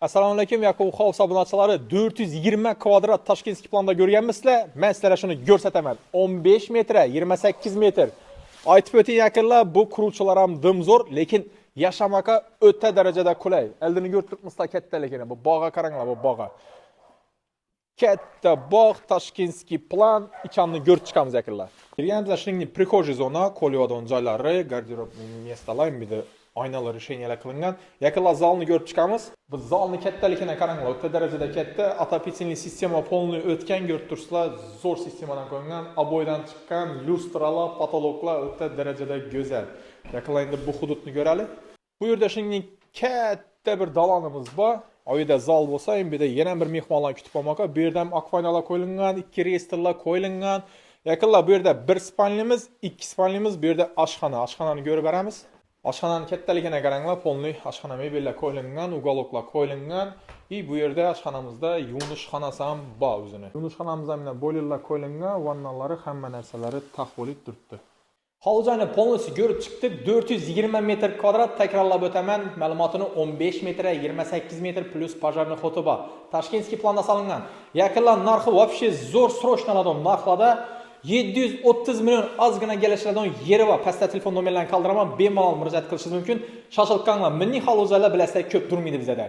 Assalomu alaykum, Yakov House obunachilari. 420 kvadrat Tashkentskiy planda ko'rganmisizlar? Men sizlarga shuni ko'rsataman. 15 metr, 28 metr. Aytib o'ting yaqinlar, bu quruvchilar ham dimzo'r, lekin yashamaka o'ta darajada qulay. Eldini ko'rib turibmizlar katta, lekin bu bog'a qaranglar, bu bog'a. Katta bog' Tashkentskiy plan ichanni ko'rib chiqamiz yaqinlar. Kirganimizda shuningdek prixожий zona, qo'lyotgan joylari, garderob mestalar, bir aynalar решениyalar qilingan. Yaqinlar zalni ko'rib chiqamiz. Bu zalni kattaligini qaranglar, o'ta darajada katta, отопительный sistema полный o'tgan ko'rib tursizlar, zo'r sistemadan qo'yilgan, oboydan chiqqan, lyustralar, patologlar o'ta darajada go'zal. Yaqinlar endi bu hududni ko'raylik. Bu yerda shuningdek katta bir dalonimiz bor. Oyda zal bo'lsa, endi bir yana bir mehmonlar kutib olmoqqa, bu yerda ham akvaynalar qo'yilgan, 2 reyestrlar qo'yilgan. Yaqinlar bu yerda 1 spalnimiz, 2 spalnimiz, bu yerda oshxonani ko'rib beramiz. Oshxonaning kattaligini qaranglar, polniy oshxona mebellar qo'yilgan, uголокlar qo'yilgan. Bu yerda oshxonamizda yuvinish xonasi ham bor o'zini. Yuvinish xonamizda mana boilerlar qo'yilgan, vannalari, hamma narsalari tahvolib turibdi. Hovuzani polnisi ko'rib chiqdik. 420 metr kvadrat, takrorlab o'taman. Ma'lumotini 15 metr, 28 metr plus pojarni xoti bor. Tashkentskiy planda solingan. Yaqinlar narxi вообще zo'r srochnalardan narxlarda 730 million ozgina kelishlardan yeri bor. Pastda telefon nomerlarini qoldiraman, bemalol murojaat qilishingiz mumkin. Shoshilib qolinglar. Milliy hovuzlar bilasizlar ko'p turmaydi bizda.